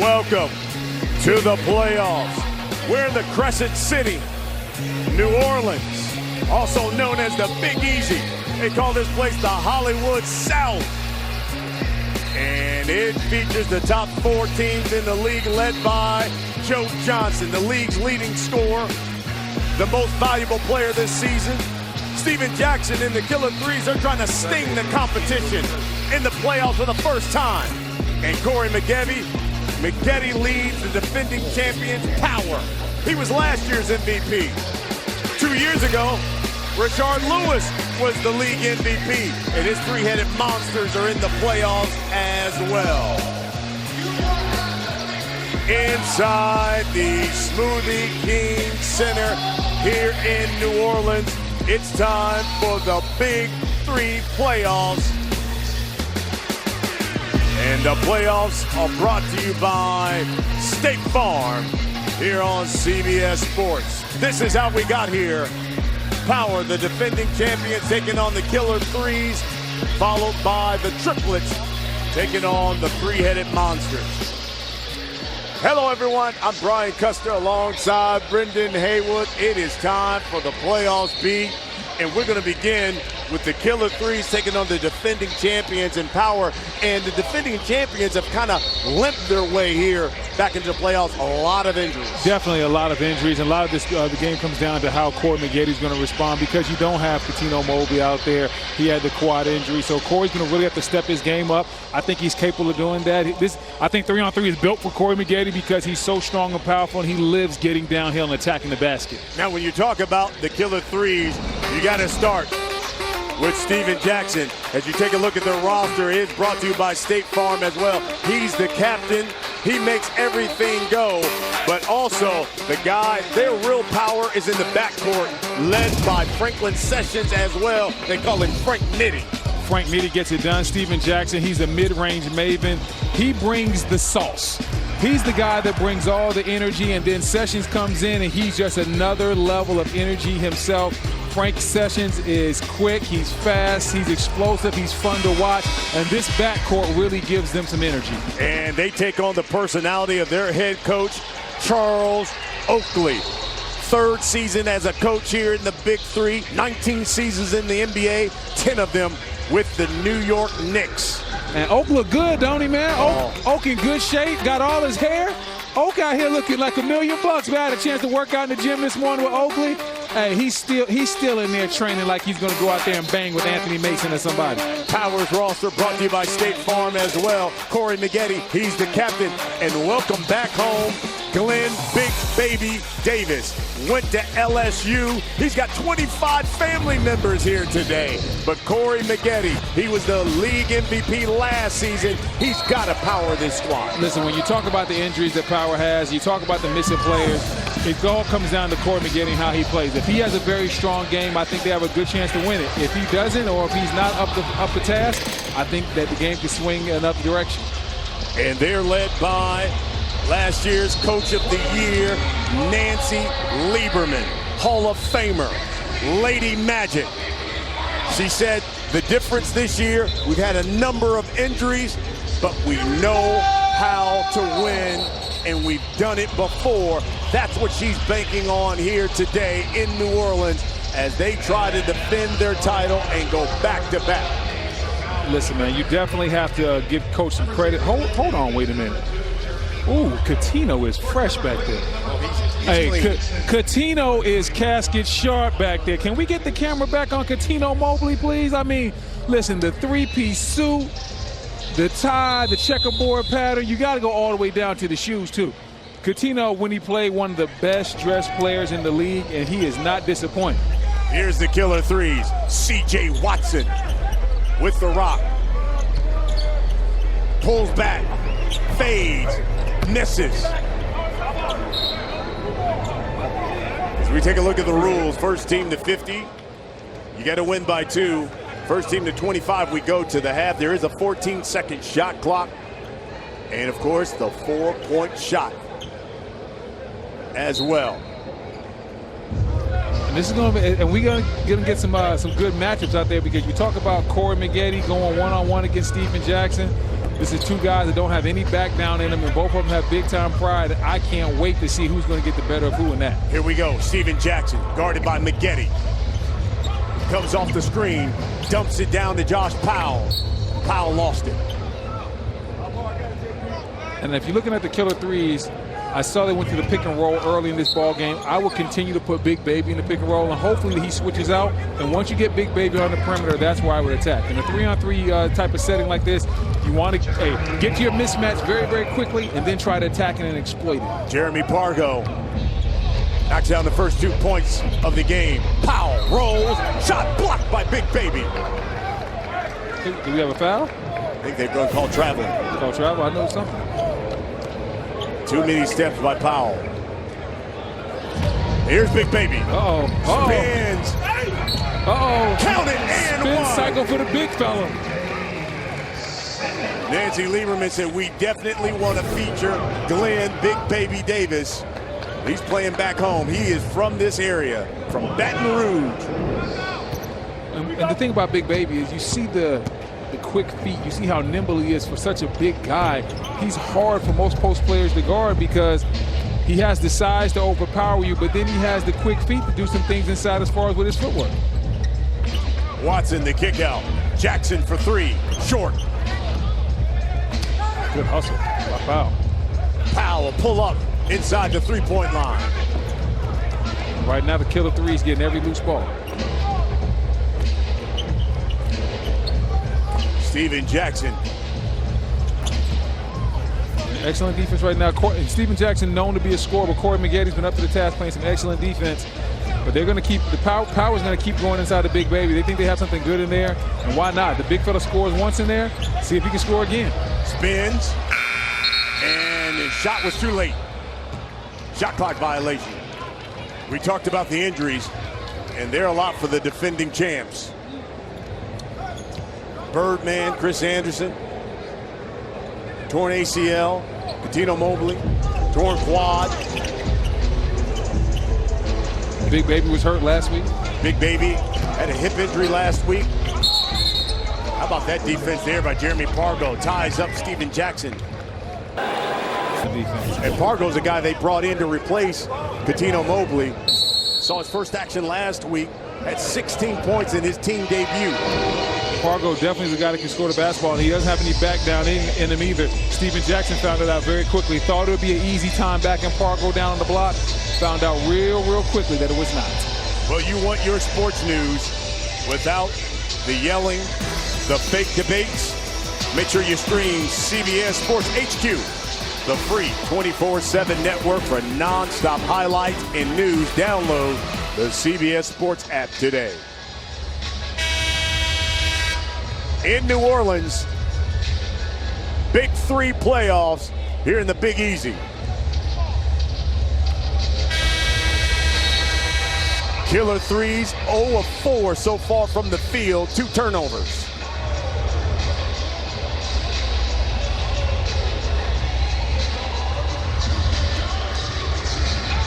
Welcome to the playoffs. We're in the Crescent City, New Orleans, also known as the Big Easy. They call this place the Hollywood South. And it features the top 4 teams in the league, led by Joe Johnson, the league's leading scorer, the most valuable player this season. Steven Jackson and the Killer 3's are trying to sting the competition in the playoffs for the first time. And Corey Maggette leads the defending champions Power. He was last year's MVP. 2 years ago, Rashard Lewis was the league MVP, and his three-headed monsters are in the playoffs as well. Inside the Smoothie King Center here in New Orleans, it's time for the Big 3 playoffs. And the playoffs are brought to you by State Farm here on CBS Sports. This is how we got here. Power, the defending champions, taking on the Killer 3's, followed by the Triplets taking on the three-headed monsters. Hello, everyone. I'm Brian Custer alongside Brendan Haywood. It is time for the playoffs beat, and we're going to begin with the Killer 3's taking on the defending champions in Power. And the defending champions have kind of limped their way here back into the playoffs. A lot of injuries. Definitely a lot of injuries. And a lot of this, the game comes down to how Corey Maggette is going to respond, because you don't have Cuttino Mobley out there. He had the quad injury. So Corey's going to really have to step his game up. I think he's capable of doing that. I think 3-on-3 is built for Corey Maggette because he's so strong and powerful, and he lives getting downhill and attacking the basket. Now, when you talk about the Killer 3's, you got to start with Steven Jackson. As you take a look at their roster, it is brought to you by State Farm as well. He's the captain. He makes everything go. But also, the guy, their real power is in the backcourt, led by Franklin Sessions as well. They call him Frank Nitty. Frank Nitty gets it done. Steven Jackson, he's a mid-range maven. He brings the sauce. He's the guy that brings all the energy, and then Sessions comes in, and he's just another level of energy himself. Frank Sessions is quick, he's fast, he's explosive, he's fun to watch, and this backcourt really gives them some energy. And they take on the personality of their head coach, Charles Oakley. 3rd season as a coach here in the Big 3, 19 seasons in the NBA, 10 of them with the New York Knicks. And Oak look good, don't he, man? Oak in good shape, got all his hair. Oak out here looking like $1 million. We had a chance to work out in the gym this morning with Oakley. Hey, he's still in there training like he's going to go out there and bang with Anthony Mason or somebody. Power's roster brought to you by State Farm as well. Corey Maggette, he's the captain. And welcome back home, Glenn Big Baby Davis. Went to LSU. He's got 25 family members here today. But Corey Maggette, he was the league MVP last season. He's got to power this squad. Listen, when you talk about the injuries that Power has, you talk about the missing players, it all comes down to Corey Maggette and how he plays. If he has a very strong game, I think they have a good chance to win it. If he doesn't, or if he's not up to task, I think that the game can swing in another direction. And they're led by last year's Coach of the Year, Nancy Lieberman, Hall of Famer, Lady Maggette. She said the difference this year, we've had a number of injuries, but we know how to win, and we've done it before. That's what she's banking on here today in New Orleans as they try to defend their title and go back-to-back. Listen, man, you definitely have to give Coach some credit. Hold on, wait a minute. Ooh, Cuttino is fresh back there. Hey, Cuttino is casket sharp back there. Can we get the camera back on Cuttino Mobley, please? I mean, listen, the 3-piece suit, the tie, the checkerboard pattern, you got to go all the way down to the shoes, too. Cuttino, when he played, one of the best-dressed players in the league, and he is not disappointed. Here's the Killer 3's, C.J. Watson with the rock. Pulls back, fades, misses. As we take a look at the rules, first team to 50, you got to win by 2. First team to 25, we go to the half. There is a 14-second shot clock. And, of course, the 4-point shot as well. And this is going to be, and we're going to get some good matchups out there, because you talk about Corey Maggette going one-on-one against Steven Jackson. This is two guys that don't have any back down in them, and both of them have big-time pride. I can't wait to see who's going to get the better of who in that. Here we go. Steven Jackson, guarded by Maggette. Comes off the screen, dumps it down to Josh Powell. Powell lost it. And if you're looking at the killer threes, I saw they went to the pick and roll early in this ball game. I will continue to put Big Baby in the pick and roll, and hopefully he switches out. And once you get Big Baby on the perimeter, that's where I would attack. In a 3-on-3 type of setting like this, you want to get to your mismatch very, very quickly and then try to attack it and exploit it. Jeremy Pargo knocks down the first 2 points of the game. Powell rolls, shot blocked by Big Baby. Do we have a foul? I think they're going to call traveling. Call travel? I know something. Too many steps by Powell. Here's Big Baby. Uh-oh. Spins. Uh-oh. Count it and Spin one. cycle for the big fella. Nancy Lieberman said, we definitely want to feature Glenn Big Baby Davis. He's playing back home. He is from this area, from Baton Rouge. And the thing about Big Baby is you see the quick feet. You see how nimble he is for such a big guy. He's hard for most post players to guard because he has the size to overpower you, but then he has the quick feet to do some things inside as far as with his footwork. Watson, the kick out. Jackson for three. Short. Good hustle by Powell. Powell pull up inside the three-point line. Right now the killer three is getting every loose ball. Steven Jackson. Excellent defense right now. Steven Jackson known to be a scorer, but Corey Maggette's been up to the task playing some excellent defense. But they're going to keep, Power's going to keep going inside the Big Baby. They think they have something good in there, and why not? The big fella scores once in there, see if he can score again. Spins, and his shot was too late. Shot clock violation. We talked about the injuries, and they're a lot for the defending champs. Birdman, Chris Anderson, torn ACL, Cuttino Mobley, torn quad. Big Baby was hurt last week. Big Baby had a hip injury last week. How about that defense there by Jeremy Pargo? Ties up Steven Jackson. And Pargo's a guy they brought in to replace Cuttino Mobley. Saw his first action last week, had 16 points in his team debut. Pargo definitely is a guy that can score the basketball, and he doesn't have any back down in him either. Steven Jackson found it out very quickly. Thought it would be an easy time backing Pargo down on the block. Found out real quickly that it was not. Well, you want your sports news without the yelling, the fake debates? Make sure you stream CBS Sports HQ, the free 24/7 network for non-stop highlights and news. Download the CBS Sports app today. In New Orleans, Big 3 playoffs here in the Big Easy. Killer threes, 0 of 4 so far from the field, 2 turnovers.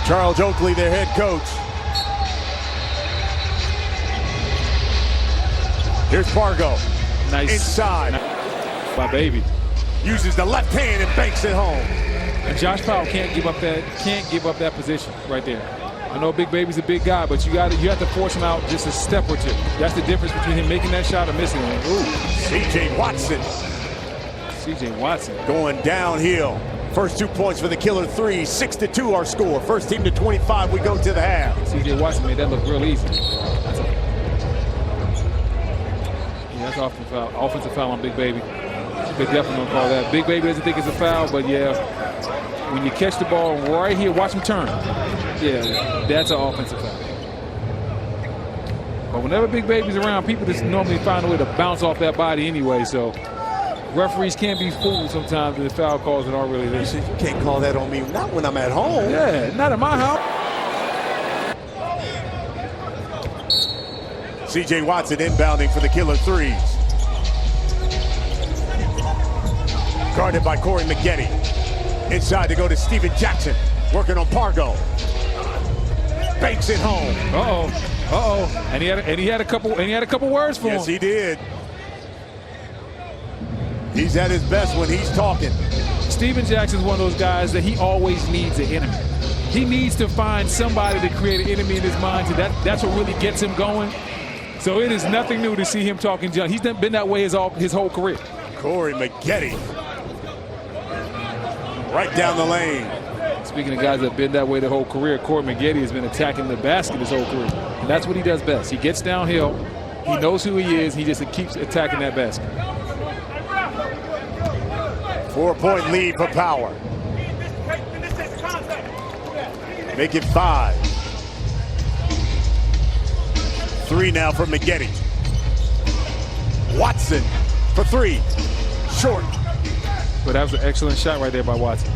Charles Oakley, their head coach. Here's Pargo. Nice. Inside. By Baby. Uses the left hand and banks it home. And Josh Powell can't give up that position right there. I know Big Baby's a big guy, but you have to force him out just a step or two. That's the difference between him making that shot or missing it. Ooh. C.J. Watson. C.J. Watson. Going downhill. First 2 points for the killer three. 6-2 our score. First team to 25. We go to the half. C.J. Watson made that look real easy. That's offensive foul on Big Baby. They're definitely going to call that. Big Baby doesn't think it's a foul, but yeah, when you catch the ball right here, watch him turn. Yeah, that's an offensive foul. But whenever Big Baby's around, people just normally find a way to bounce off that body anyway, so referees can't be fooled sometimes with the foul calls that aren't really there. You can't call that on me, not when I'm at home. Yeah, not at my house. C.J. Watson inbounding for the killer threes. Guarded by Corey Maggette. Inside to go to Steven Jackson. Working on Pargo. Banks it home. And he had a couple words for him. Yes, he did. He's at his best when he's talking. Steven Jackson's one of those guys that he always needs an enemy. He needs to find somebody to create an enemy in his mind. That's what really gets him going. So it is nothing new to see him talking junk. He's been that way his whole career. Corey Maggette. Right down the lane. Speaking of guys that have been that way their whole career, Corey Maggette has been attacking the basket his whole career. And that's what he does best. He gets downhill. He knows who he is. He just keeps attacking that basket. 4-point lead for Power. Make it 5. 3 now for Maggette. Watson for 3. Short. But that was an excellent shot right there by Watson.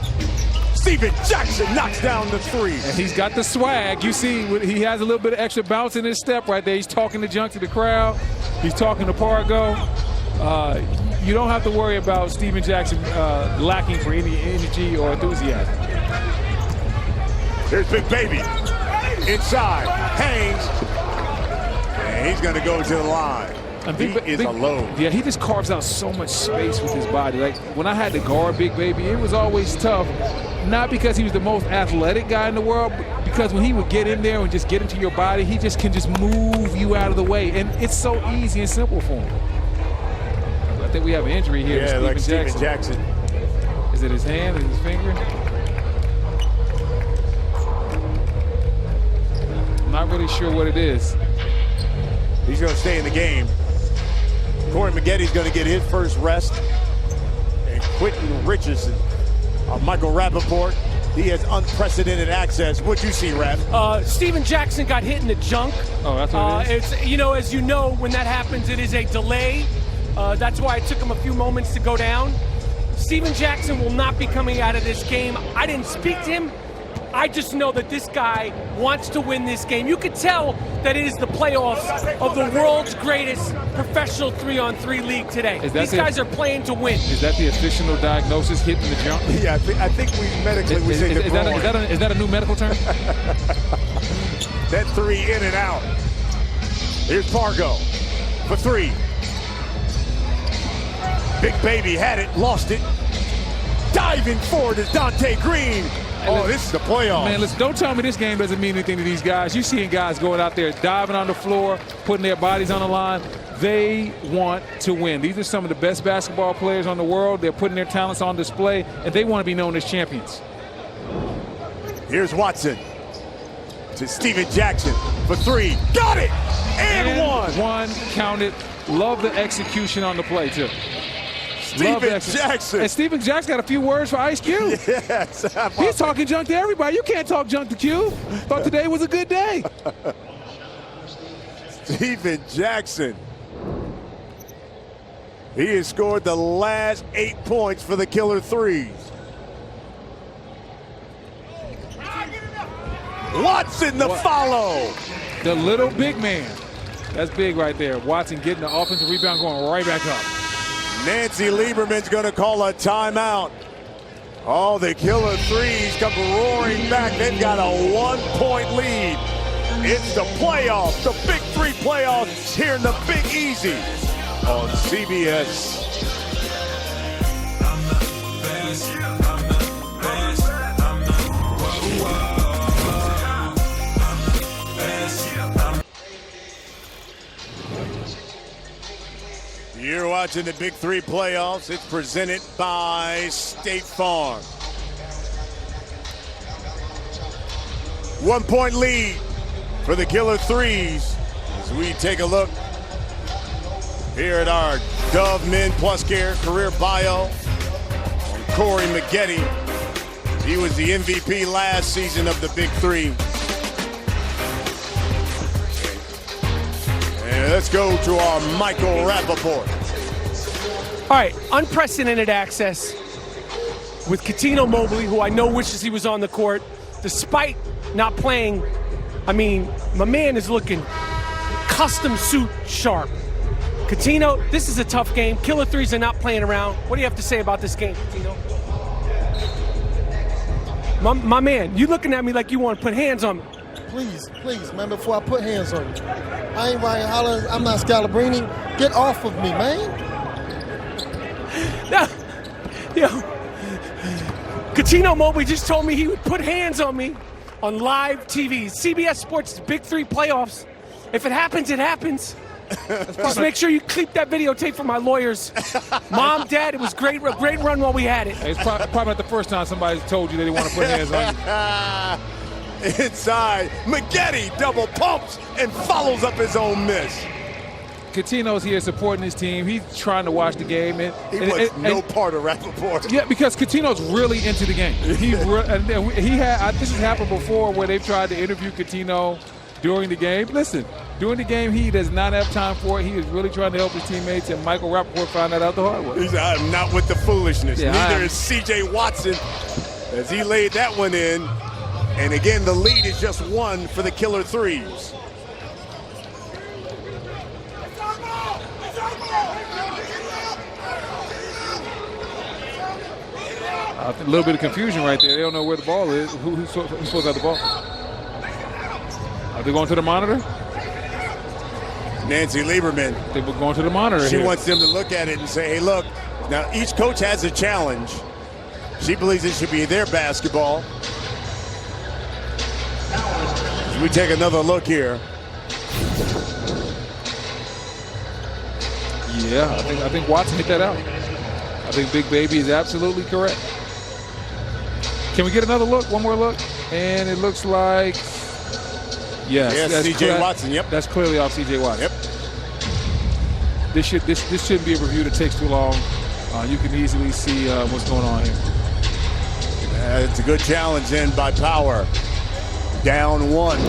Steven Jackson knocks down the 3. And he's got the swag. You see, he has a little bit of extra bounce in his step right there. He's talking the junk to the crowd. He's talking to Pargo. You don't have to worry about Steven Jackson lacking for any energy or enthusiasm. Here's Big Baby. Inside. Hangs. And he's going to go to the line. He is alone. Yeah, he just carves out so much space with his body. Like, when I had to guard Big Baby, it was always tough. Not because he was the most athletic guy in the world, but because when he would get in there and just get into your body, he just can just move you out of the way. And it's so easy and simple for him. I think we have an injury here. Yeah, like Steven Jackson. Is it his hand? Is it his finger? I'm not really sure what it is. He's going to stay in the game. Corey Maggette's going to get his first rest. And Quentin Richardson, Michael Rappaport, he has unprecedented access. What'd you see, Rapp? Steven Jackson got hit in the junk. Oh, that's what it is? It's, as you know, when that happens, it is a delay. That's why it took him a few moments to go down. Steven Jackson will not be coming out of this game. I didn't speak to him. I just know that this guy wants to win this game. You could tell that it is the playoffs of the world's greatest professional 3-on-3 league today. These guys are playing to win. Is that the official diagnosis, hitting the jump? Yeah, I think we medically we say the is that a new medical term? That 3 in and out. Here's Pargo for 3. Big Baby had it, lost it. Diving forward is Dante Green. Oh, this is the playoffs. Man, listen, don't tell me this game doesn't mean anything to these guys. You're seeing guys going out there, diving on the floor, putting their bodies on the line. They want to win. These are some of the best basketball players on the world. They're putting their talents on display, and they want to be known as champions. Here's Watson to Steven Jackson for 3. Got it! And 1. 1, count it. Love the execution on the play, too. Steven Jackson. And Steven Jackson got a few words for Ice Cube. Yes. He's talking junk to everybody. You can't talk junk to Cube. Thought today was a good day. Steven Jackson. He has scored the last 8 points for the Killer 3's. Watson the follow. The little big man. That's big right there. Watson getting the offensive rebound, going right back up. Nancy Lieberman's going to call a timeout. Oh, the Killer 3's come roaring back. They've got a 1-point lead. It's the playoffs, the Big 3 playoffs here in the Big Easy on CBS. You're watching the Big 3 playoffs. It's presented by State Farm. 1-point lead for the Killer 3's as we take a look here at our Dove Men Plus Care career bio on Corey Maggette. He was the MVP last season of the Big 3. And let's go to our Michael Rappaport. All right, unprecedented access with Coutinho Mobley, who I know wishes he was on the court, despite not playing. I mean, my man is looking custom suit sharp. Coutinho, this is a tough game. Killer 3's are not playing around. What do you have to say about this game, Coutinho? My man, you looking at me like you want to put hands on me. Please, man, before I put hands on you. I ain't Ryan Hollins. I'm not Scalabrini. Get off of me, man. Yo, Coutinho Mobley just told me he would put hands on me on live TV. CBS Sports Big 3 playoffs. If it happens, it happens. Just make sure you keep that videotape for my lawyers. Mom, Dad, it was great, a great run while we had it. It's probably not the first time somebody's told you that they want to put hands on you. Inside, Maggette double pumps and follows up his own miss. Coutinho's here supporting his team. He's trying to watch the game. He wants no part of Rappaport. Yeah, because Coutinho's really into the game. He had. This has happened before where they've tried to interview Coutinho during the game. Listen, during the game, he does not have time for it. He is really trying to help his teammates, and Michael Rappaport found that out the hard way. He said, I'm not with the foolishness. Yeah, Neither is C.J. Watson as he laid that one in. And again, the lead is just one for the Killer 3's. A little bit of confusion right there. They don't know where the ball is. Who's supposed to have the ball? Are they going to the monitor? Nancy Lieberman. They were going to the monitor. She here. wants them to look at it and say, hey, look, now each coach has a challenge. She believes it should be their basketball. As we take another look here. Yeah, I think Watson hit that out. I think Big Baby is absolutely correct. Can we get another look? One more look? And it looks like, yes, C.J. Watson, yep. That's clearly off C.J. Watson. Yep. This shouldn't be a review that takes too long. You can easily see what's going on here. It's a good challenge then by Power. Down one.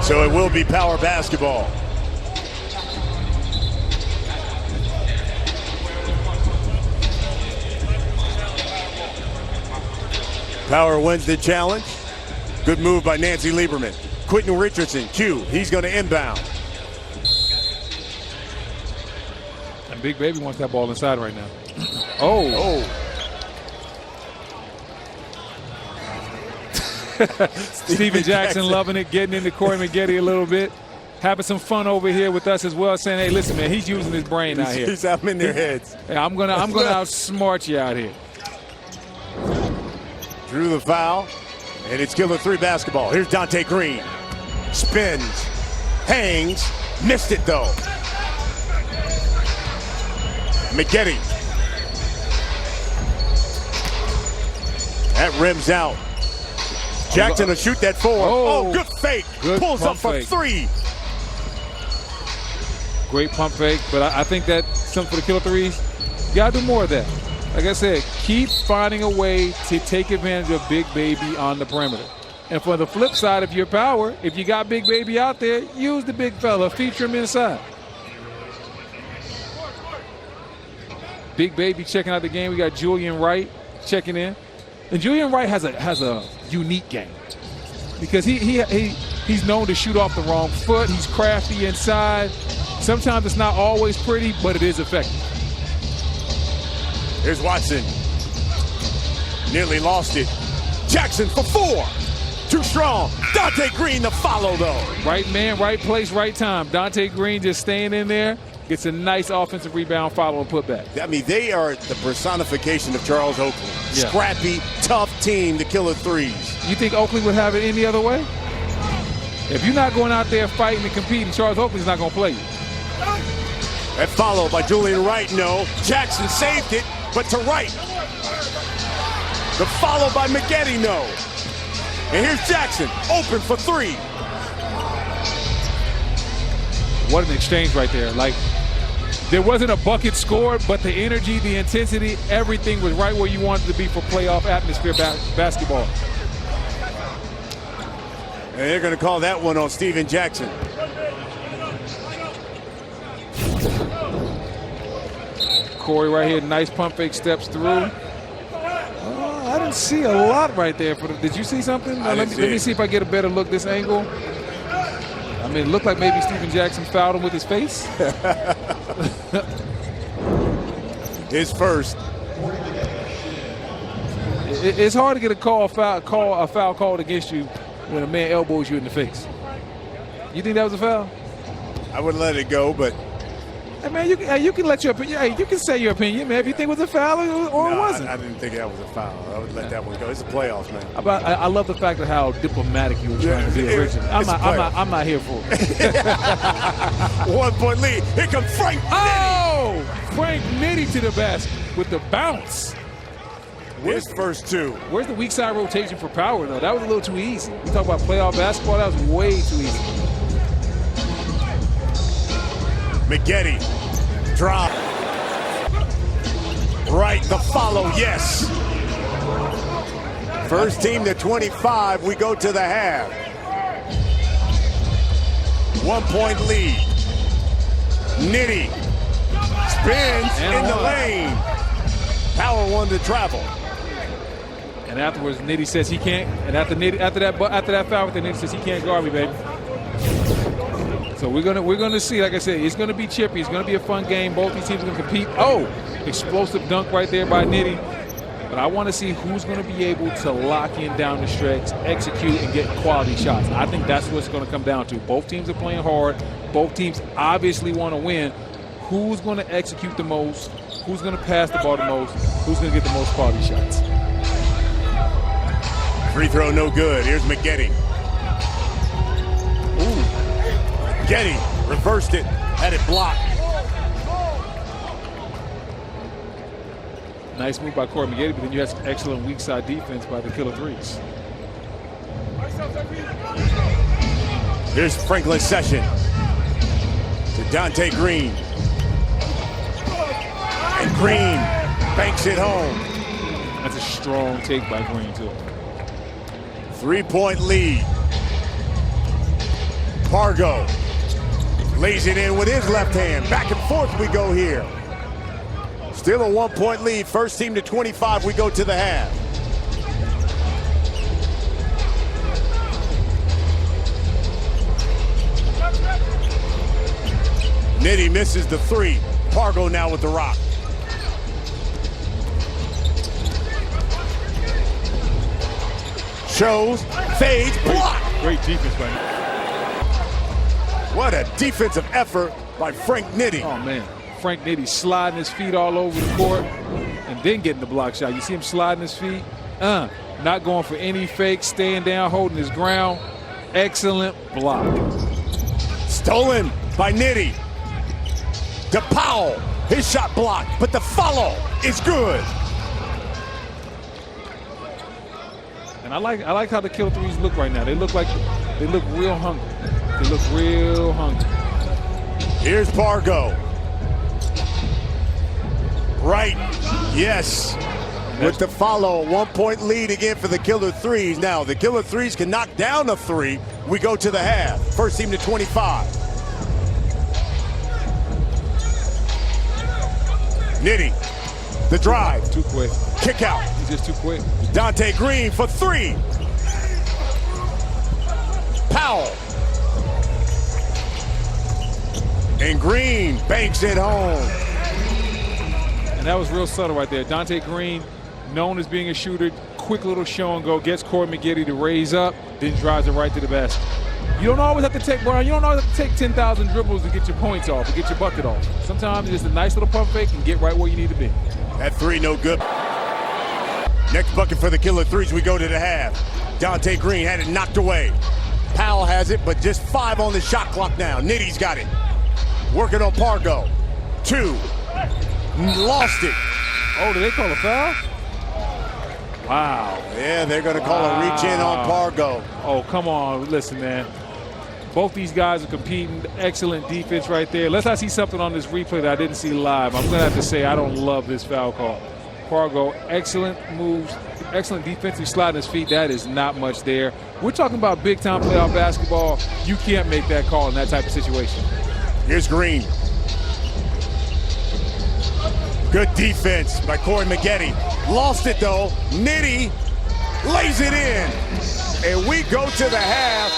So it will be Power basketball. Power wins the challenge. Good move by Nancy Lieberman. Quentin Richardson, Q, he's going to inbound. And Big Baby wants that ball inside right now. Oh. Steven Jackson loving it, getting into Corey Maggette a little bit. Having some fun over here with us as well, saying, hey, listen, man, he's using his brain out here. He's out in their heads. Hey, I'm gonna outsmart you out here. Drew the foul, and it's Killer 3 basketball. Here's Dante Green. Spins, hangs, missed it though. Maggette. That rims out. Jackson will shoot that forward. Oh, good fake. Good Pulls up for fake. 3. Great pump fake, but I think that's something for the Killer 3's. You got to do more of that. Like I said, keep finding a way to take advantage of Big Baby on the perimeter. And for the flip side of your Power, if you got Big Baby out there, use the big fella, feature him inside. Big Baby checking out the game. We got Julian Wright checking in. And Julian Wright has a unique game because he's known to shoot off the wrong foot. He's crafty inside. Sometimes it's not always pretty, but it is effective. Here's Watson. Nearly lost it. Jackson for 4. Too strong. Dante Green the follow though. Right man, right place, right time. Dante Green just staying in there. Gets a nice offensive rebound, follow, and put back. I mean, they are the personification of Charles Oakley. Yeah. Scrappy, tough team, the Killer 3's. You think Oakley would have it any other way? If you're not going out there fighting and competing, Charles Oakley's not going to play you. That follow by Julian Wright, no. Jackson saved it, but to Wright. The follow by Maggette, no. And here's Jackson, open for 3. What an exchange right there. Like, there wasn't a bucket scored, but the energy, the intensity, everything was right where you wanted to be for playoff atmosphere basketball. And they're going to call that one on Steven Jackson. Corey right here, nice pump fake, steps through. I didn't see a lot right there. Did you see something? Let me see if I get a better look this angle. I mean, it looked like maybe Steven Jackson fouled him with his face. His first. It's hard to get a foul called against you when a man elbows you in the face. You think that was a foul? I wouldn't let it go, but Hey, man, you can let your opinion. Hey, you can say your opinion, man. If you think it was a foul or it wasn't. I didn't think that was a foul. I would let that one go. It's the playoffs, man. I love the fact of how diplomatic you were trying to be originally. I'm not here for it. 1 point lead. Here comes Frank. Oh, Frank Nitty to the basket with the bounce. His first two. Where's the weak side rotation for power, though? That was a little too easy. You talk about playoff basketball, that was way too easy. Maggette, drop. Right, the follow, yes. First team to 25, we go to the half. 1 point lead. Nitty spins in the lane. Power wanted to travel. And afterwards, Nitty says he can't. And after that foul, Nitty says he can't guard me, baby. So we're gonna see. Like I said, it's gonna be chippy. It's gonna be a fun game. Both these teams are gonna compete. Oh, explosive dunk right there by Nitty. But I want to see who's going to be able to lock in down the stretch, execute, and get quality shots. I think that's what it's going to come down to. Both teams are playing hard. Both teams obviously want to win. Who's going to execute the most? Who's going to pass the ball the most? Who's going to get the most quality shots? Free throw no good. Here's Maggette. Ooh. Maggette reversed it, had it blocked. Nice move by Corey Maggette, but then you had some excellent weak side defense by the Killer 3's. Here's Franklin Session to Dante Green. And Green banks it home. That's a strong take by Green, too. 3 point lead. Pargo lays it in with his left hand. Back and forth we go here. Still a 1 point lead. First team to 25, we go to the half. Nitty misses the three. Pargo now with the rock. Shows, fades, block. Great defense by Nitty. What a defensive effort by Frank Nitty. Oh, man. Frank Nitty sliding his feet all over the court and then getting the block shot. You see him sliding his feet, not going for any fake, staying down, holding his ground. Excellent block. Stolen by Nitty. To Powell, his shot blocked, but the follow is good. And I like how the Killer 3's look right now. They look real hungry. They look real hungry. Here's Pargo. Right, yes. With the follow, 1 point lead again for the Killer 3's. Now, the Killer 3's can knock down a three. We go to the half. First team to 25. Nitty, the drive. Too quick. Kick out. He's just too quick. Dante Green for three. Powell. And Green banks it home. And that was real subtle right there. Dante Green, known as being a shooter, quick little show and go, gets Corey Maggette to raise up, then drives it right to the basket. You don't always have to take, Brian, you don't always have to take 10,000 dribbles to get your points off, or get your bucket off. Sometimes it's just a nice little pump fake and get right where you need to be. That three, no good. Next bucket for the Killer 3's, we go to the half. Dante Green had it knocked away. Powell has it, but just 5 on the shot clock now. Nitty's got it. Working on Pargo. 2. Lost it. Oh, did they call a foul? Wow. Yeah, they're going to call a reach in on Pargo. Oh, come on. Listen, man. Both these guys are competing. Excellent defense right there. Unless I see something on this replay that I didn't see live, I'm going to have to say I don't love this foul call. Pargo, excellent moves, excellent defensive slide his feet. That is not much there. We're talking about big-time playoff basketball. You can't make that call in that type of situation. Here's Green. Good defense by Corey Maggette. Lost it, though. Nitty lays it in. And we go to the half.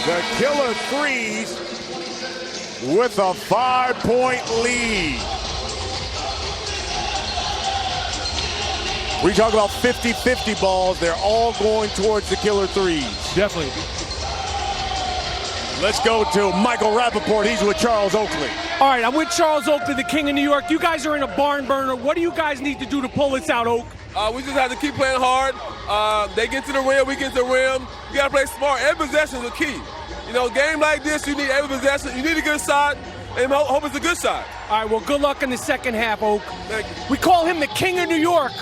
The Killer 3's with a 5-point lead. We talk about 50-50 balls. They're all going towards the Killer 3's. Definitely. Let's go to Michael Rappaport. He's with Charles Oakley. All right, I'm with Charles Oakley, the king of New York. You guys are in a barn burner. What do you guys need to do to pull this out, Oak? We just have to keep playing hard. They get to the rim, we get to the rim. You got to play smart. Every possession is a key. You know, a game like this, you need every possession. You need a good shot, and hope it's a good shot. All right, well, good luck in the second half, Oak. Thank you. We call him the king of New York,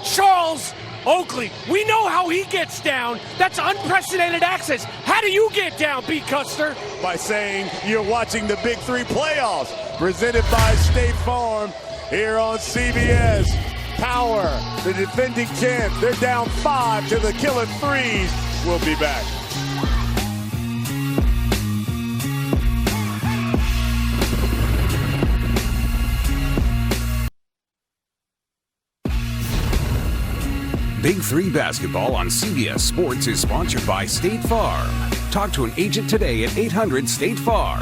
Charles Oakley. We know how he gets down. That's unprecedented access. How do you get down, Pete Custer? By saying you're watching the Big 3 playoffs, presented by State Farm here on CBS. Power, the defending champs. They're down 5 to the Killer 3's. We'll be back. Big 3 basketball on CBS Sports is sponsored by State Farm. Talk to an agent today at 800-STATE-FARM.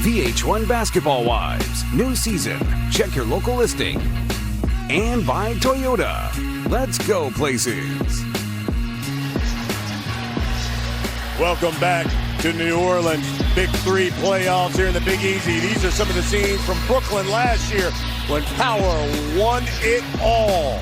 VH1 Basketball Wives. New season. Check your local listing. And by Toyota. Let's go places. Welcome back to New Orleans. Big 3 playoffs here in the Big Easy. These are some of the scenes from Brooklyn last year when Power won it all.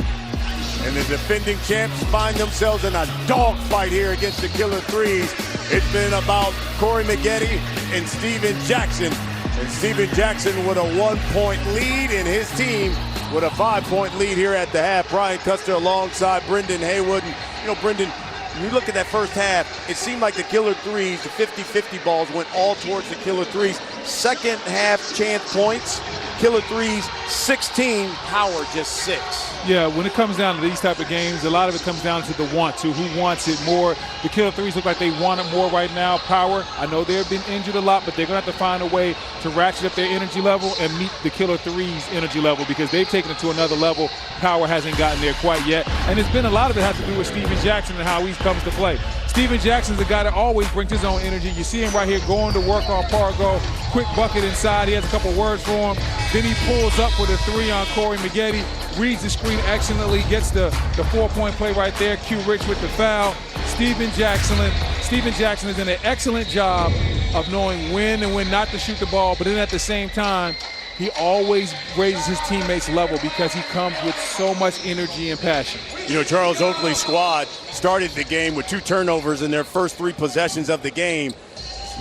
And the defending champs find themselves in a dogfight here against the Killer 3's. It's been about Corey Maggette and Steven Jackson. And Steven Jackson with a 1-point lead, and his team with a 5-point lead here at the half. Brian Custer alongside Brendan Haywood. And, you know, Brendan, when you look at that first half, it seemed like the Killer 3's, the 50-50 balls went all towards the Killer 3's. Second half chance points, Killer 3's 16, Power just 6. Yeah, when it comes down to these type of games, a lot of it comes down to the want to, who wants it more. The Killer 3's look like they want it more right now. Power, I know they've been injured a lot, but they're going to have to find a way to ratchet up their energy level and meet the Killer 3's energy level because they've taken it to another level. Power hasn't gotten there quite yet. And it's been a lot of it has to do with Steven Jackson and how he comes to play. Steven Jackson's the guy that always brings his own energy. You see him right here going to work on Pargo. Quick bucket inside. He has a couple words for him. Then he pulls up for the 3 on Corey Maggette. Reads the screen excellently. Gets the 4-point play right there. Q Rich with the foul. Steven Jackson has done an excellent job of knowing when and when not to shoot the ball. But then at the same time, he always raises his teammates' level because he comes with so much energy and passion. You know, Charles Oakley's squad started the game with 2 turnovers in their first 3 possessions of the game.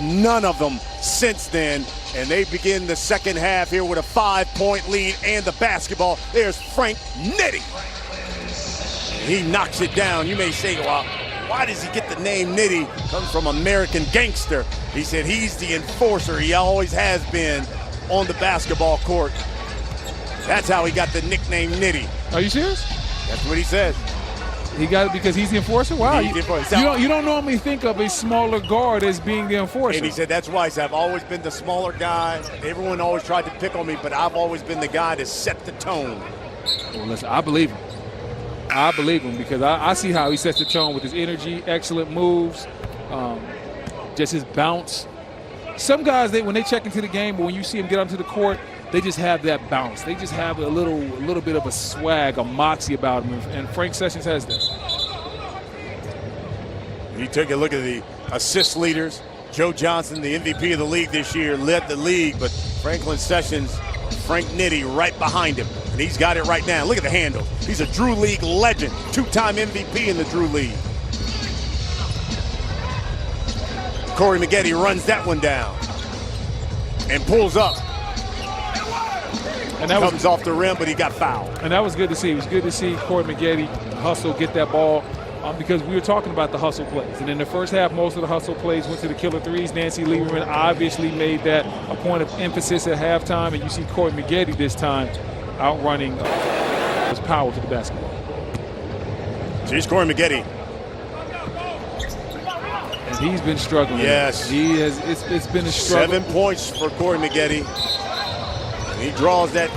None of them since then. And they begin the second half here with a 5-point lead and the basketball. There's Frank Nitty. He knocks it down. You may say, well, why does he get the name Nitty? Comes from American Gangster. He said he's the enforcer. He always has been on the basketball court. That's how he got the nickname Nitty. Are you serious? That's what he said. He got it because he's the enforcer? Wow. He's the enforcer. You don't normally think of a smaller guard as being the enforcer. And he said that's why. He said, I've always been the smaller guy. Everyone always tried to pick on me, but I've always been the guy to set the tone. Well, listen, I believe him. I believe him because I see how he sets the tone with his energy, excellent moves, just his bounce. Some guys, when they check into the game, but when you see them get onto the court, they just have that bounce. They just have a little bit of a swag, a moxie about them, and Frank Sessions has that. You took a look at the assist leaders. Joe Johnson, the MVP of the league this year, led the league, but Franklin Sessions, Frank Nitty right behind him, and he's got it right now. Look at the handle. He's a Drew League legend, 2-time MVP in the Drew League. Corey Maggette runs that one down and pulls up. And that comes off the rim, but he got fouled. And that was good to see. It was good to see Corey Maggette hustle, get that ball, because we were talking about the hustle plays. And in the first half, most of the hustle plays went to the Killer 3's. Nancy Lieberman obviously made that a point of emphasis at halftime, and you see Corey Maggette this time outrunning his power to the basketball. So here's Corey Maggette. And he's been struggling. Yes. He has. It's been a struggle. 7 points for Corey Maggette. He draws that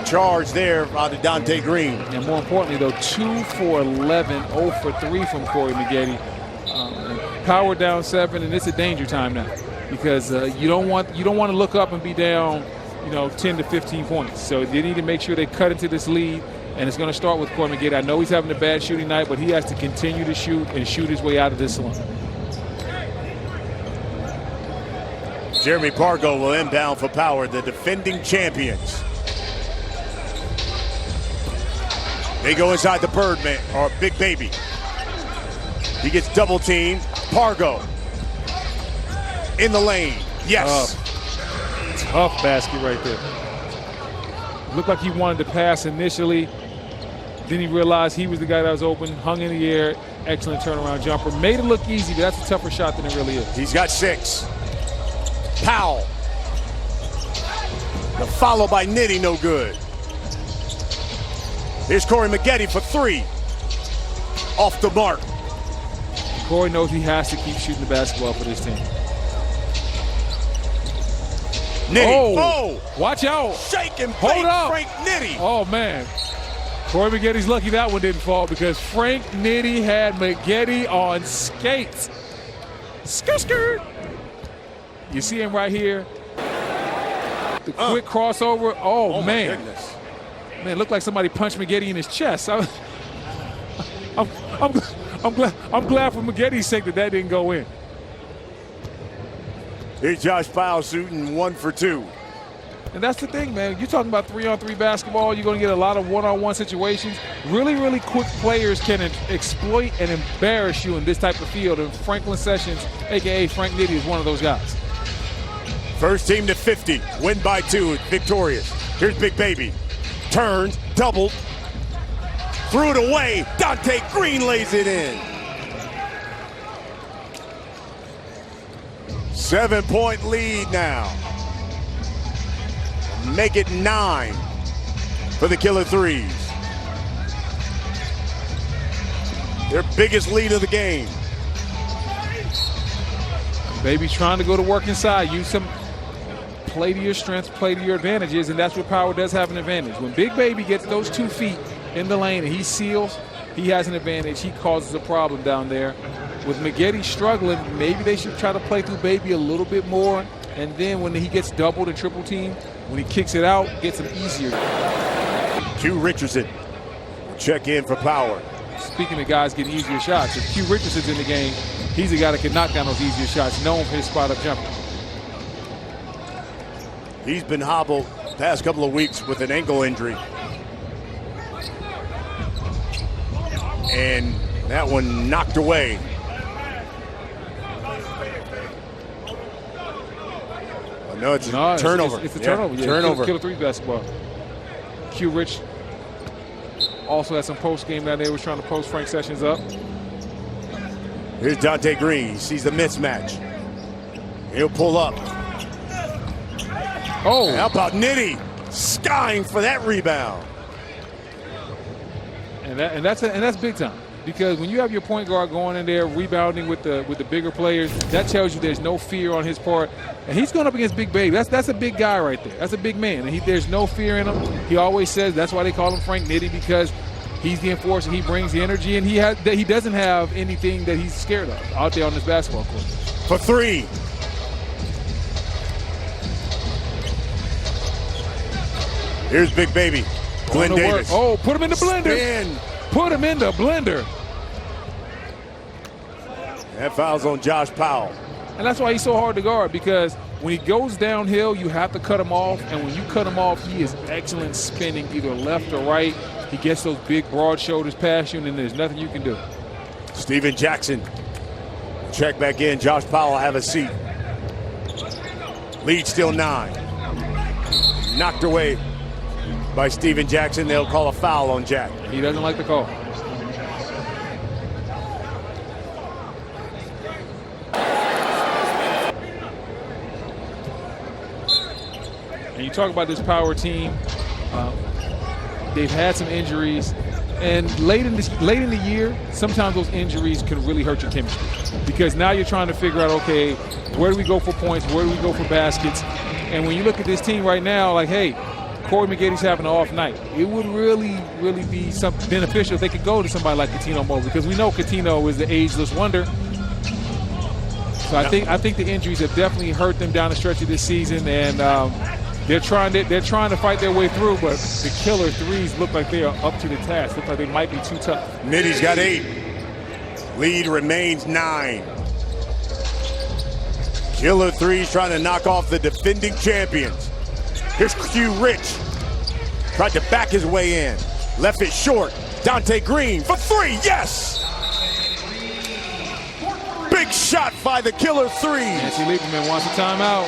charge there out of Dante Green. And more importantly, though, 2 for 11, 0 for 3 from Corey Maggette. Power down 7, and it's a danger time now because you don't want to look up and be down, 10 to 15 points. So they need to make sure they cut into this lead, and it's going to start with Corey Maggette. I know he's having a bad shooting night, but he has to continue to shoot and shoot his way out of this slump. Jeremy Pargo will inbound for Power, the defending champions. They go inside the Birdman, or Big Baby. He gets double teamed. Pargo in the lane. Yes. Tough basket right there. Looked like he wanted to pass initially. Then he realized he was the guy that was open, hung in the air. Excellent turnaround jumper. Made it look easy, but that's a tougher shot than it really is. He's got 6. Powell. The follow by Nitty, no good. Here's Corey Maggette for 3. Off the mark. Corey knows he has to keep shooting the basketball for this team. Nitty. Oh! Watch out! Shake and Hold bake up. Frank Nitty. Oh, man. Corey Maggette's lucky that one didn't fall because Frank Nitty had Maggette on skates. Skirt. You see him right here. The quick crossover. Oh man. My goodness. Man, it looked like somebody punched Maggette in his chest. I'm glad for Maggette's sake that didn't go in. Here's Josh Powell shooting 1 for 2. And that's the thing, man. You're talking about 3-on-3 basketball. You're going to get a lot of one-on-one situations. Really, really quick players can exploit and embarrass you in this type of field. And Franklin Sessions, a.k.a. Frank Nitty, is one of those guys. First team to 50. Win by 2. Victorious. Here's Big Baby. Turns. Doubled. Threw it away. Dante Green lays it in. 7-point lead now. Make it 9 for the Killer 3's. Their biggest lead of the game. Baby trying to go to work inside. Use some play to your strengths, play to your advantages, and that's where Power does have an advantage. When Big Baby gets those 2 feet in the lane and he seals, he has an advantage. He causes a problem down there. With Maggette struggling, maybe they should try to play through Baby a little bit more. And then when he gets doubled and triple teamed, when he kicks it out, gets him easier. Q Richardson will check in for Power. Speaking of guys getting easier shots, if Q Richardson's in the game, he's a guy that can knock down those easier shots, known for his spot-up jumper. He's been hobbled the past couple of weeks with an ankle injury. And that one knocked away. No, it's a turnover. It's a turnover. Yeah, turnover. Killer 3's basketball. Q Rich also had some post game down there. Was trying to post Frank Sessions up. Here's Dante Green. He sees the mismatch. He'll pull up. Oh, How about Nitty skying for that rebound? and that's big time. Because when you have your point guard going in there rebounding with the bigger players, that tells you there's no fear on his part. And he's going up against Big Baby. That's a big guy right there. That's a big man. And there's no fear in him. He always says that's why they call him Frank Nitty, because he's the enforcer. He brings the energy, and he doesn't have anything that he's scared of out there on this basketball court. For 3. Here's Big Baby. Glenn Davis. Oh, put him in the blender. Spin. Put him in the blender. That foul's on Josh Powell. And that's why he's so hard to guard, because when he goes downhill, you have to cut him off. And when you cut him off, he is excellent spinning either left or right. He gets those big, broad shoulders past you, and there's nothing you can do. Steven Jackson. Check back in. Josh Powell will have a seat. Lead still 9. Knocked away by Steven Jackson. They'll call a foul on Jack. He doesn't like the call. And you talk about this Power team. They've had some injuries. And late in the year, sometimes those injuries can really hurt your chemistry, because now you're trying to figure out, okay, where do we go for points? Where do we go for baskets? And when you look at this team right now, like, hey, Corey Maggette's having an off night. It would really, really be something beneficial if they could go to somebody like Coutinho Mobley, because we know Coutinho is the ageless wonder. So I think the injuries have definitely hurt them down the stretch of this season, and they're trying to fight their way through. But the Killer 3's look like they are up to the task. Look like they might be too tough. Nitty's got 8. Lead remains 9. Killer 3's trying to knock off the defending champions. Here's Q Rich. Tried to back his way in. Left it short. Dante Green for 3. Yes! Big shot by the Killer 3. Nancy Lieberman wants a timeout.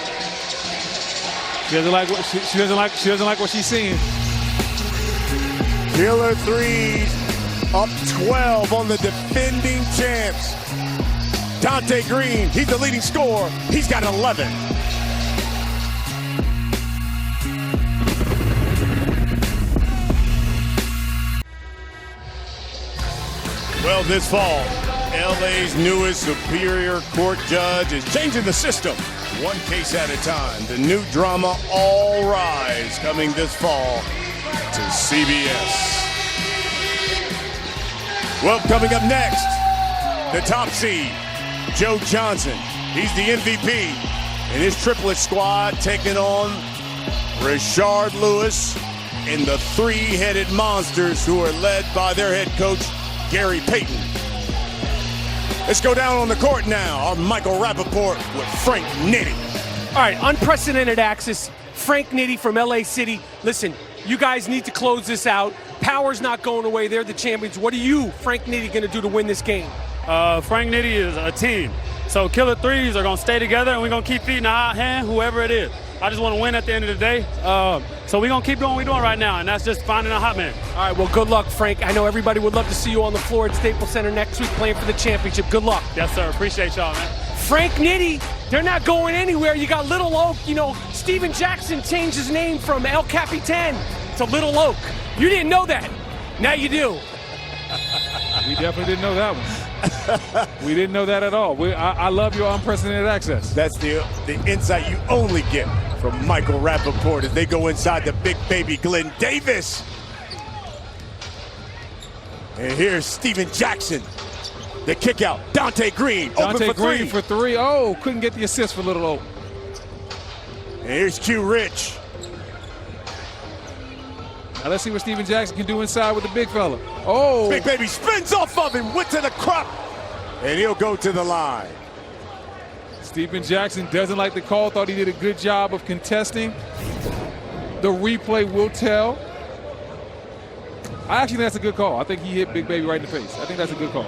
She doesn't like what she's seeing. Killer 3's up 12 on the defending champs. Dante Green, he's the leading scorer. He's got 11. Well, this fall, LA's newest Superior Court judge is changing the system, one case at a time. The new drama, All Rise, coming this fall to CBS. Well, coming up next, the top seed, Joe Johnson. He's the MVP, and his triplet squad taking on Rashard Lewis and the three-headed monsters who are led by their head coach, Gary Payton. Let's go down on the court now. Our Michael Rappaport with Frank Nitti. All right, unprecedented access. Frank Nitti from LA City. Listen, you guys need to close this out. Power's not going away. They're the champions. What are you, Frank Nitti, going to do to win this game? Frank Nitti is a team. So Killer 3's are going to stay together, and we're going to keep feeding the hot hand, whoever it is. I just want to win at the end of the day. So we're going to keep doing what we're doing right now, and that's just finding a hot man. All right, well, good luck, Frank. I know everybody would love to see you on the floor at Staples Center next week playing for the championship. Good luck. Yes, sir. Appreciate y'all, man. Frank Nitti, they're not going anywhere. You got Little Oak. You know, Steven Jackson changed his name from El Capitan to Little Oak. You didn't know that. Now you do. We definitely didn't know that one. We didn't know that at all. I love your unprecedented access. That's the insight you only get from Michael Rappaport as they go inside the big baby Glenn Davis. And here's Steven Jackson. The kick out. Dante Green. Dante open for Green three. for 3. Oh, couldn't get the assist for Little Oak. And here's Q Rich. Now let's see what Steven Jackson can do inside with the big fella. Oh. Big baby spins off of him. Went to the crop. And he'll go to the line. Steven Jackson doesn't like the call. Thought he did a good job of contesting. The replay will tell. I actually think that's a good call. I think he hit Big Baby right in the face. I think that's a good call.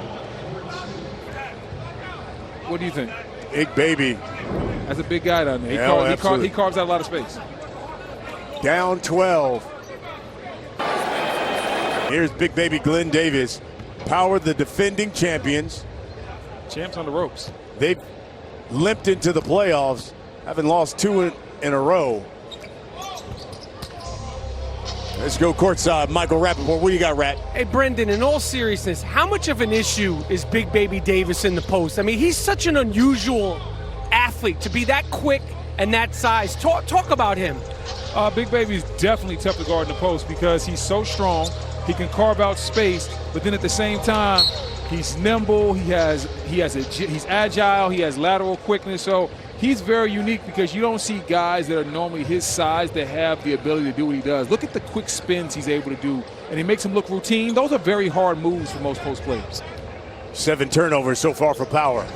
What do you think? Big baby. That's a big guy down there. He carves out a lot of space. Down 12. Here's big baby Glenn Davis. Power the defending champions. Champs on the ropes. They've limped into the playoffs, having lost 2 in a row. Let's go courtside. Michael Rappaport, what do you got, Rat? Hey, Brendan, in all seriousness, how much of an issue is Big Baby Davis in the post? I mean, he's such an unusual athlete to be that quick and that size. Talk about him. Big Baby's definitely tough to guard in the post because he's so strong. He can carve out space, but then at the same time, he's nimble. He's agile. He has lateral quickness. So he's very unique because you don't see guys that are normally his size that have the ability to do what he does. Look at the quick spins he's able to do, and he makes them look routine. Those are very hard moves for most post players. 7 turnovers so far for Power.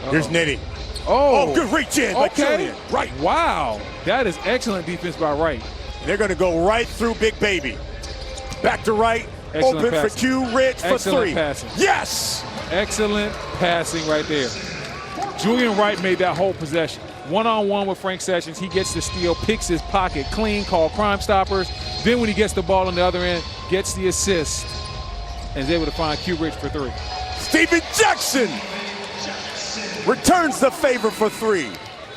Here's Nitti. Oh, good reach in by Killian. Right. Wow. That is excellent defense by Wright. They're going to go right through Big Baby. Back to Wright. Excellent open passing. for Q Rich for Excellent 3. Passing. Yes! Excellent passing right there. Julian Wright made that whole possession. One-on-one with Frank Sessions. He gets the steal, picks his pocket clean, called Crime Stoppers. Then when he gets the ball on the other end, gets the assist, and is able to find Q Rich for 3. Steven Jackson returns the favor for 3.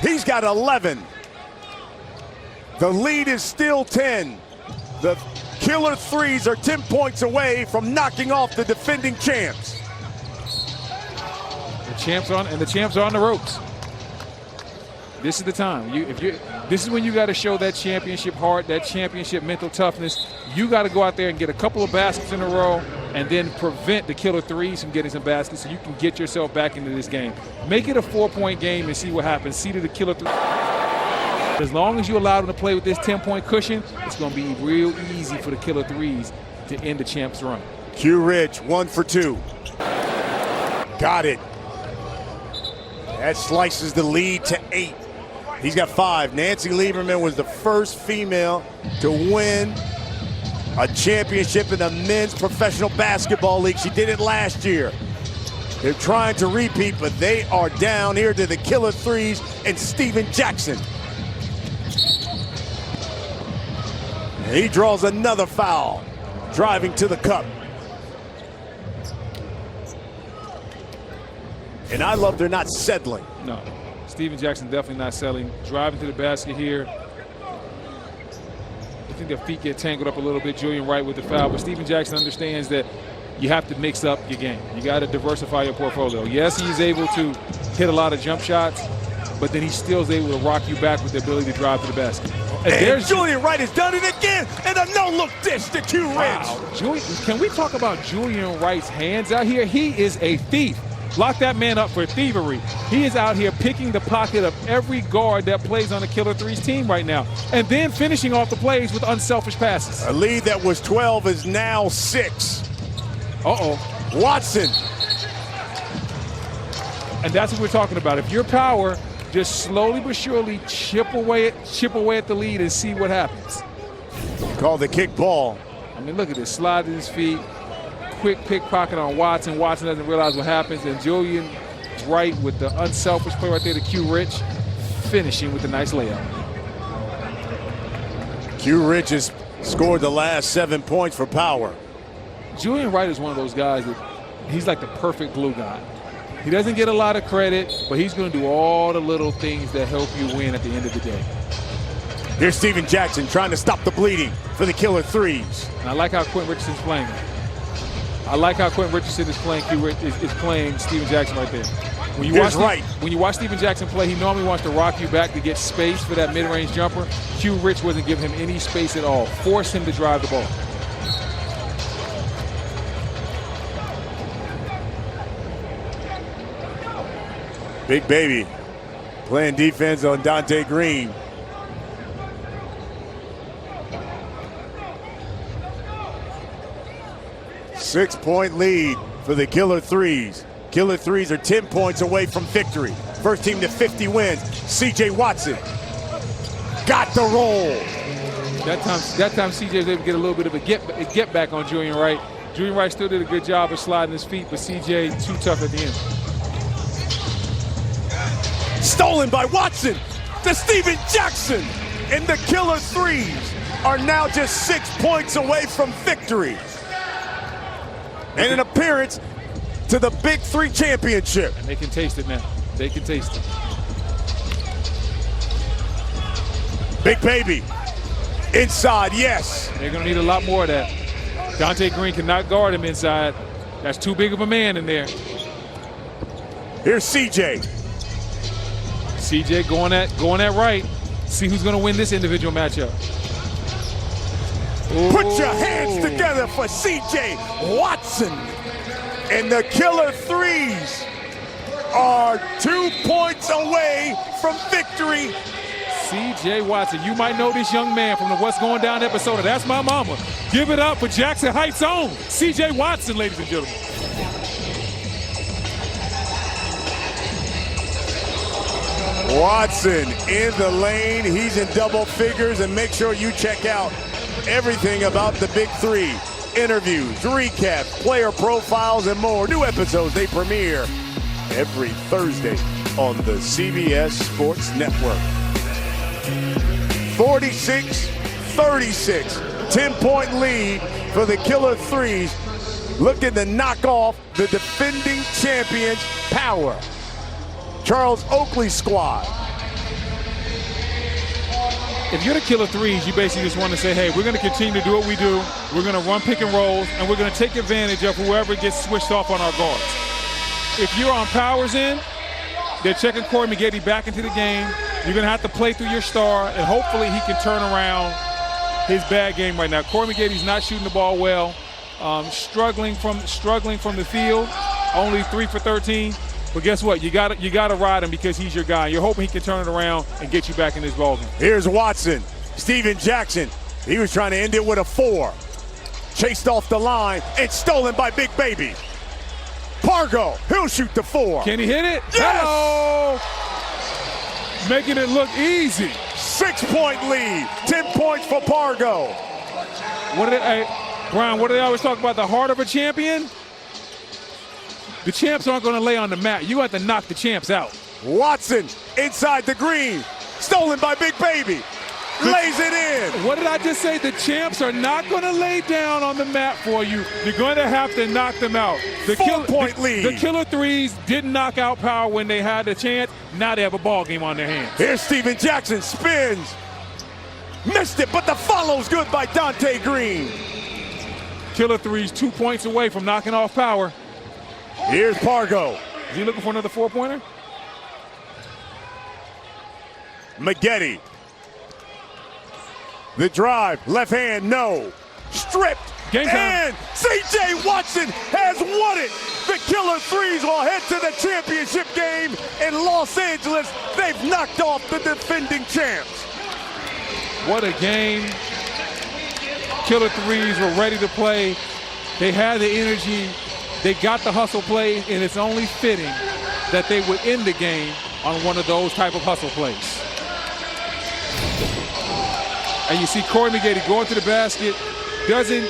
He's got 11. The lead is still 10. The Killer 3's are 10 points away from knocking off the defending champs. The champs are on the ropes. This is the time. This is when you got to show that championship heart, that championship mental toughness. You got to go out there and get a couple of baskets in a row and then prevent the Killer 3's from getting some baskets so you can get yourself back into this game. Make it a 4-point game and see what happens. See to the Killer 3. As long as you allow them to play with this 10-point cushion, it's going to be real easy for the Killer 3's to end the champs run. Q Rich, 1 for 2. Got it. That slices the lead to 8. He's got 5. Nancy Lieberman was the first female to win a championship in the men's professional basketball league. She did it last year. They're trying to repeat, but they are down here to the killer 3's and Steven Jackson. And he draws another foul, driving to the cup. And I love they're not settling. No, Steven Jackson definitely not settling. Driving to the basket here. I think their feet get tangled up a little bit. Julian Wright with the foul, but Steven Jackson understands that you have to mix up your game. You got to diversify your portfolio. Yes, he's able to hit a lot of jump shots, but then he still is able to rock you back with the ability to drive to the basket. And Julian Wright has done it again, and a no-look dish to Q Rich. Wow. Can we talk about Julian Wright's hands out here? He is a thief. Lock that man up for thievery. He is out here picking the pocket of every guard that plays on the Killer 3's team right now, and then finishing off the plays with unselfish passes. A lead that was 12 is now 6. Uh-oh. Watson. And that's what we're talking about. If you're power, just slowly but surely chip away at the lead and see what happens. Called the kick ball. I mean, look at this. Slide to his feet. Quick pickpocket on Watson. Watson doesn't realize what happens. And Julian Wright with the unselfish play right there to Q Rich, finishing with a nice layup. Q Rich has scored the last 7 points for power. Julian Wright is one of those guys that he's like the perfect glue guy. He doesn't get a lot of credit, but he's going to do all the little things that help you win at the end of the day. Here's Steven Jackson trying to stop the bleeding for the Killer 3's. And I like how Quentin Richardson's playing. I like how Quentin Richardson is playing is playing Steven Jackson right there. When you watch Steven Jackson play, he normally wants to rock you back to get space for that mid-range jumper. Q Rich wasn't giving him any space at all. Force him to drive the ball. Big Baby playing defense on Dante Green. Six-point lead for the Killer 3's. Killer 3's are 10 points away from victory. First team to 50 wins. C.J. Watson got the roll. That time CJ was able to get a little bit of a get back on Julian Wright. Julian Wright still did a good job of sliding his feet, but CJ too tough at the end. Stolen by Watson to Steven Jackson. And the Killer 3's are now just 6 points away from victory. And an appearance to the Big 3 championship. And they can taste it now. They can taste it. Big Baby inside, yes. They're going to need a lot more of that. Dante Green cannot guard him inside. That's too big of a man in there. Here's CJ. CJ going at right. See who's going to win this individual matchup. Put your hands together for C.J. Watson. And the Killer 3's are 2 points away from victory. C.J. Watson, you might know this young man from the What's Going Down episode of That's My Mama. Give it up for Jackson Heights' own C.J. Watson, ladies and gentlemen. Watson in the lane. He's in double figures, and make sure you check out everything about the Big 3. Interviews, recaps, player profiles, and more. New episodes, they premiere every Thursday on the CBS Sports Network. 46-36, 10-point lead for the Killer 3's. Looking to knock off the defending champions, Power. Charles Oakley's squad. If you're the Killer 3's, you basically just want to say, hey, we're going to continue to do what we do. We're going to run pick and rolls, and we're going to take advantage of whoever gets switched off on our guards. If you're on Power's end, they're checking Corey Maggette back into the game. You're going to have to play through your star, and hopefully he can turn around his bad game right now. Corey Maggette's not shooting the ball well, struggling from the field, only 3 for 13. But guess what? You got to ride him because he's your guy. You're hoping he can turn it around and get you back in this ballgame. Here's Watson. Steven Jackson. He was trying to end it with a 4. Chased off the line and stolen by Big Baby. Pargo, he'll shoot the 4. Can he hit it? Yes! Hello! Making it look easy. 6-point lead, 10 points for Pargo. Brian, what do they always talk about, the heart of a champion? The champs aren't going to lay on the mat. You have to knock the champs out. Watson inside the green, stolen by Big Baby. Lays it in. What did I just say? The champs are not going to lay down on the mat for you. You're going to have to knock them out. The 4-point lead. The Killer Threes didn't knock out Power when they had the chance. Now they have a ball game on their hands. Here's Steven Jackson, spins. Missed it, but the follow's good by Dante Green. Killer Threes 2 points away from knocking off Power. Here's Pargo. Is he looking for another 4-pointer? Maggette. The drive, left hand, no. Stripped. Game time. And C.J. Watson has won it. The Killer Threes will head to the championship game in Los Angeles. They've knocked off the defending champs. What a game. Killer Threes were ready to play. They had the energy. They got the hustle play, and it's only fitting that they would end the game on one of those type of hustle plays. And you see Corey Maggette going to the basket, doesn't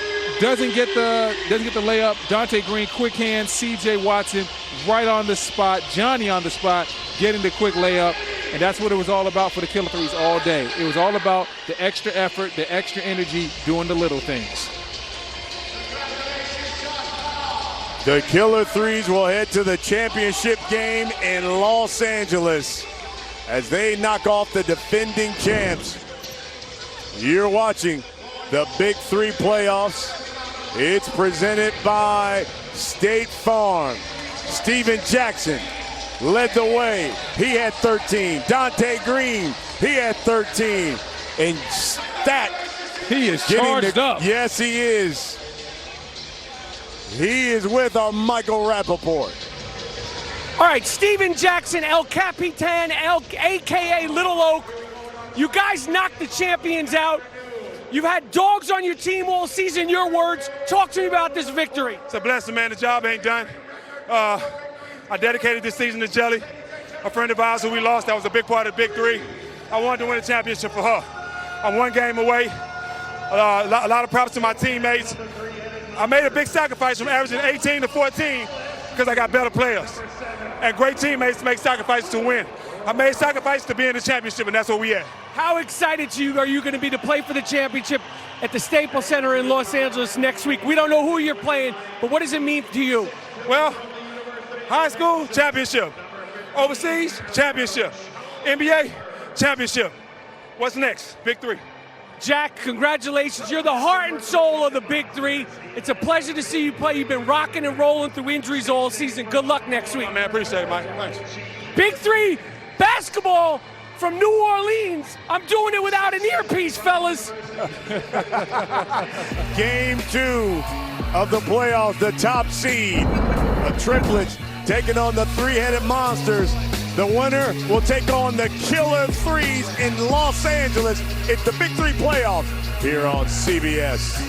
get the layup. Dante Green, quick hand. C.J. Watson right on the spot. Johnny on the spot, getting the quick layup. And that's what it was all about for the Killer Threes all day. It was all about the extra effort, the extra energy, doing the little things. The Killer Threes will head to the championship game in Los Angeles as they knock off the defending champs. You're watching the Big 3 playoffs. It's presented by State Farm. Steven Jackson led the way. He had 13. Dante Green, he had 13. And Stat, he is charged up. Yes, he is. He is with our Michael Rappaport. All right, Steven Jackson, El Capitan, a.k.a. Little Oak. You guys knocked the champions out. You've had dogs on your team all season, your words. Talk to me about this victory. It's a blessing, man. The job ain't done. I dedicated this season to Jelly, a friend of ours who we lost. That was a big part of Big 3. I wanted to win a championship for her. I'm one game away. A lot of props to my teammates. I made a big sacrifice from averaging 18 to 14 because I got better players. And great teammates make sacrifices to win. I made sacrifices to be in the championship, and that's where we at. How excited are you going to be to play for the championship at the Staples Center in Los Angeles next week? We don't know who you're playing, but what does it mean to you? Well, high school, championship. Overseas, championship. NBA, championship. What's next? Big 3. Jack, congratulations. You're the heart and soul of the Big 3. It's a pleasure to see you play. You've been rocking and rolling through injuries all season. Good luck next week. Oh, man, appreciate it, Mike. Thanks. Big 3 basketball from New Orleans. I'm doing it without an earpiece, fellas. Game 2 of the playoffs, the top seed. The triplets taking on the three-headed monsters. The winner will take on the Killer Threes in Los Angeles. It's the Big 3 playoffs here on CBS.